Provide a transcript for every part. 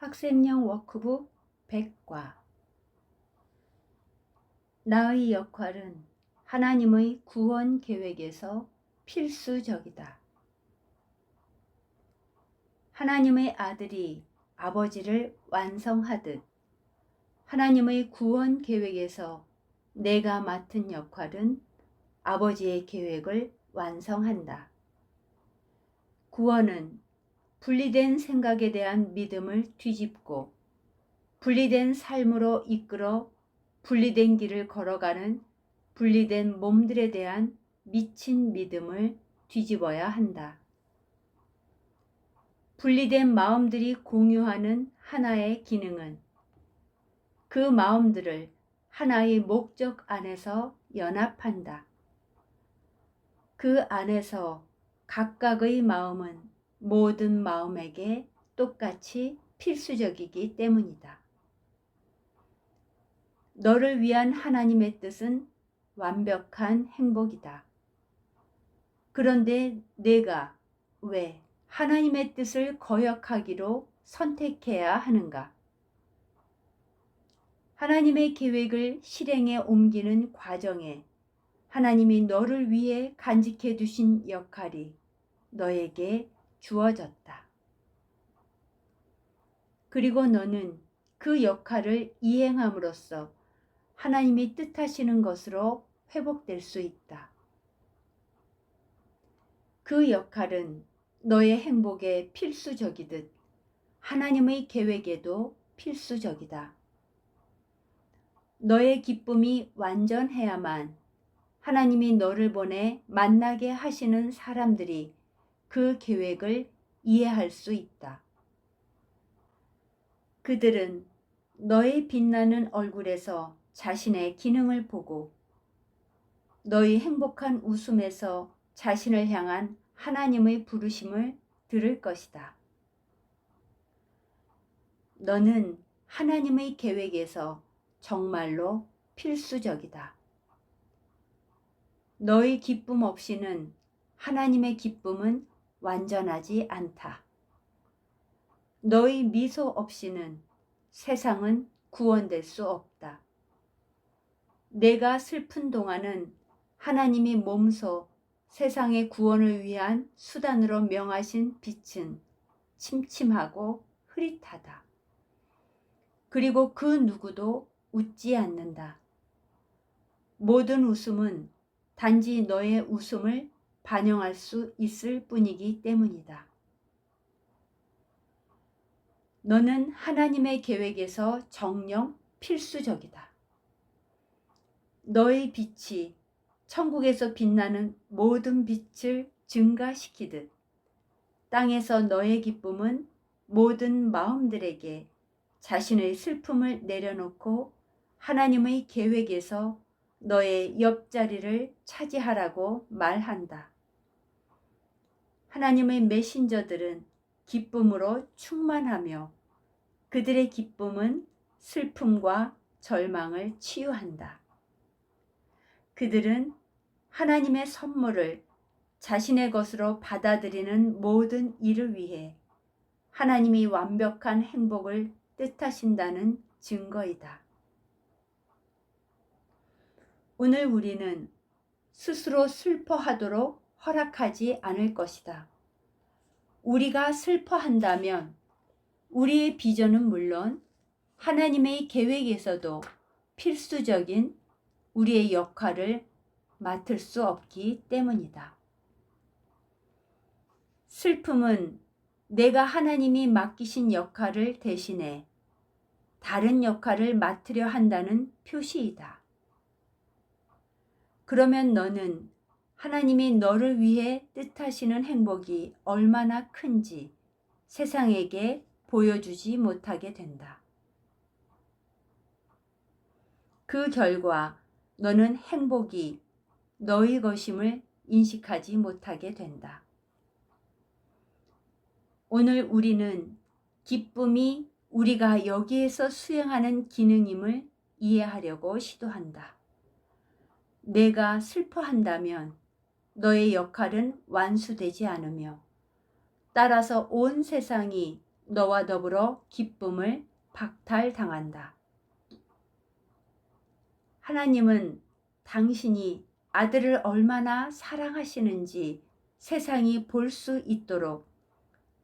학생용 워크북 100과 나의 역할은 하나님의 구원 계획에서 필수적이다. 하나님의 아들이 아버지를 완성하듯 하나님의 구원 계획에서 내가 맡은 역할은 아버지의 계획을 완성한다. 구원은 분리된 생각에 대한 믿음을 뒤집고 분리된 삶으로 이끌어 분리된 길을 걸어가는 분리된 몸들에 대한 미친 믿음을 뒤집어야 한다. 분리된 마음들이 공유하는 하나의 기능은 그 마음들을 하나의 목적 안에서 연합한다. 그 안에서 각각의 마음은 모든 마음에게 똑같이 필수적이기 때문이다. 너를 위한 하나님의 뜻은 완벽한 행복이다. 그런데 내가 왜 하나님의 뜻을 거역하기로 선택해야 하는가? 하나님의 계획을 실행에 옮기는 과정에 하나님이 너를 위해 간직해 두신 역할이 너에게 주어졌다. 그리고 너는 그 역할을 이행함으로써 하나님이 뜻하시는 것으로 회복될 수 있다. 그 역할은 너의 행복에 필수적이듯 하나님의 계획에도 필수적이다. 너의 기쁨이 완전해야만 하나님이 너를 보내 만나게 하시는 사람들이 그 계획을 이해할 수 있다. 그들은 너의 빛나는 얼굴에서 자신의 기능을 보고 너의 행복한 웃음에서 자신을 향한 하나님의 부르심을 들을 것이다. 너는 하나님의 계획에서 정말로 필수적이다. 너의 기쁨 없이는 하나님의 기쁨은 완전하지 않다. 너의 미소 없이는 세상은 구원될 수 없다. 내가 슬픈 동안은 하나님이 몸소 세상의 구원을 위한 수단으로 명하신 빛은 침침하고 흐릿하다. 그리고 그 누구도 웃지 않는다. 모든 웃음은 단지 너의 웃음을 반영할 수 있을 뿐이기 때문이다. 너는 하나님의 계획에서 정녕 필수적이다. 너의 빛이 천국에서 빛나는 모든 빛을 증가시키듯 땅에서 너의 기쁨은 모든 마음들에게 자신의 슬픔을 내려놓고 하나님의 계획에서 너의 옆자리를 차지하라고 말한다. 하나님의 메신저들은 기쁨으로 충만하며 그들의 기쁨은 슬픔과 절망을 치유한다. 그들은 하나님의 선물을 자신의 것으로 받아들이는 모든 일을 위해 하나님이 완벽한 행복을 뜻하신다는 증거이다. 오늘 우리는 스스로 슬퍼하도록 허락하지 않을 것이다. 우리가 슬퍼한다면 우리의 비전은 물론 하나님의 계획에서도 필수적인 우리의 역할을 맡을 수 없기 때문이다. 슬픔은 내가 하나님이 맡기신 역할을 대신해 다른 역할을 맡으려 한다는 표시이다. 그러면 너는 하나님이 너를 위해 뜻하시는 행복이 얼마나 큰지 세상에게 보여주지 못하게 된다. 그 결과 너는 행복이 너의 것임을 인식하지 못하게 된다. 오늘 우리는 기쁨이 우리가 여기에서 수행하는 기능임을 이해하려고 시도한다. 내가 슬퍼한다면 너의 역할은 완수되지 않으며 따라서 온 세상이 너와 더불어 기쁨을 박탈당한다. 하나님은 당신이 아들을 얼마나 사랑하시는지 세상이 볼 수 있도록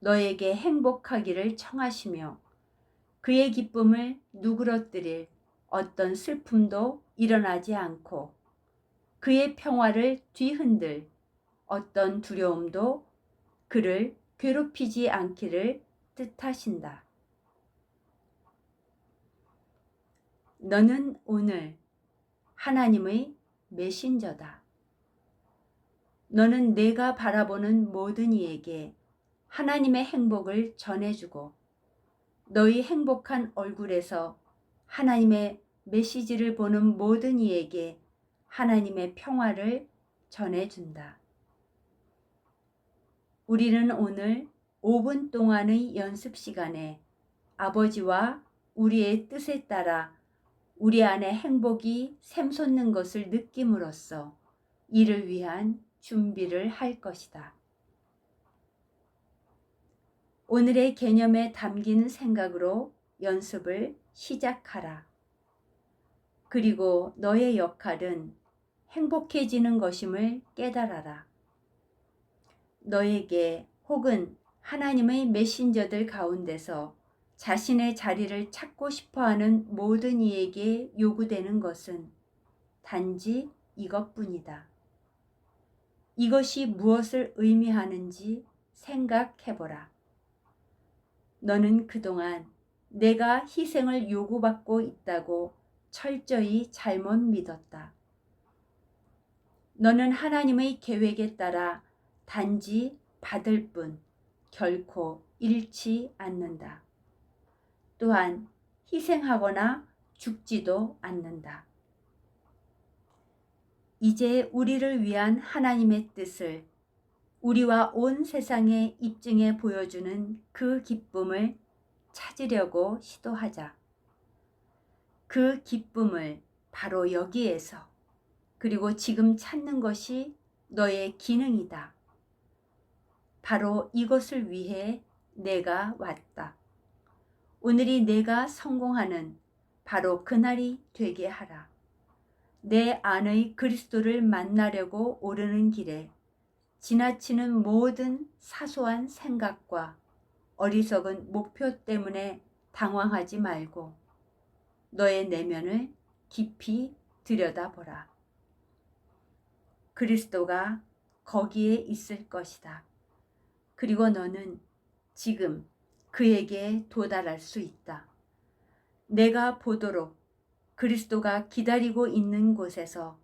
너에게 행복하기를 청하시며 그의 기쁨을 누그러뜨릴 어떤 슬픔도 일어나지 않고 그의 평화를 뒤흔들 어떤 두려움도 그를 괴롭히지 않기를 뜻하신다. 너는 오늘 하나님의 메신저다. 너는 내가 바라보는 모든 이에게 하나님의 행복을 전해주고 너희 행복한 얼굴에서 하나님의 메시지를 보는 모든 이에게 하나님의 평화를 전해준다. 우리는 오늘 5분 동안의 연습 시간에 아버지와 우리의 뜻에 따라 우리 안에 행복이 샘솟는 것을 느낌으로써 이를 위한 준비를 할 것이다. 오늘의 개념에 담긴 생각으로 연습을 시작하라. 그리고 너의 역할은 행복해지는 것임을 깨달아라. 너에게 혹은 하나님의 메신저들 가운데서 자신의 자리를 찾고 싶어하는 모든 이에게 요구되는 것은 단지 이것뿐이다. 이것이 무엇을 의미하는지 생각해보라. 너는 그동안 내가 희생을 요구받고 있다고 철저히 잘못 믿었다. 너는 하나님의 계획에 따라 단지 받을 뿐 결코 잃지 않는다. 또한 희생하거나 죽지도 않는다. 이제 우리를 위한 하나님의 뜻을 우리와 온 세상에 입증해 보여주는 그 기쁨을 찾으려고 시도하자. 그 기쁨을 바로 여기에서 그리고 지금 찾는 것이 너의 기능이다. 바로 이것을 위해 내가 왔다. 오늘이 내가 성공하는 바로 그날이 되게 하라. 내 안의 그리스도를 만나려고 오르는 길에 지나치는 모든 사소한 생각과 어리석은 목표 때문에 당황하지 말고 너의 내면을 깊이 들여다보라. 그리스도가 거기에 있을 것이다. 그리고 너는 지금 그에게 도달할 수 있다. 내가 보도록 그리스도가 기다리고 있는 곳에서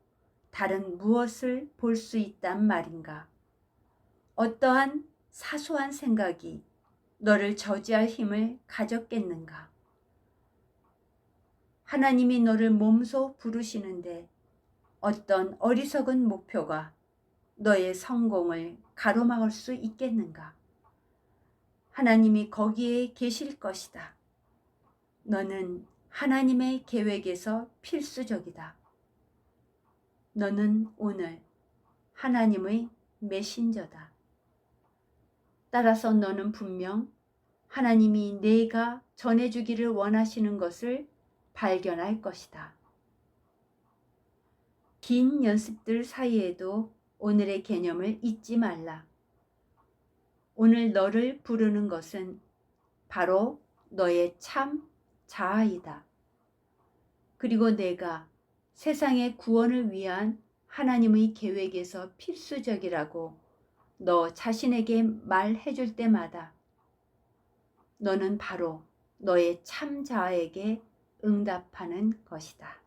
다른 무엇을 볼 수 있단 말인가? 어떠한 사소한 생각이 너를 저지할 힘을 가졌겠는가? 하나님이 너를 몸소 부르시는데 어떤 어리석은 목표가 너의 성공을 가로막을 수 있겠는가? 하나님이 거기에 계실 것이다. 너는 하나님의 계획에서 필수적이다. 너는 오늘 하나님의 메신저다. 따라서 너는 분명 하나님이 내가 전해주기를 원하시는 것을 발견할 것이다. 긴 연습들 사이에도 오늘의 개념을 잊지 말라. 오늘 너를 부르는 것은 바로 너의 참 자아이다. 그리고 내가 세상의 구원을 위한 하나님의 계획에서 필수적이라고 너 자신에게 말해줄 때마다 너는 바로 너의 참 자아에게 응답하는 것이다.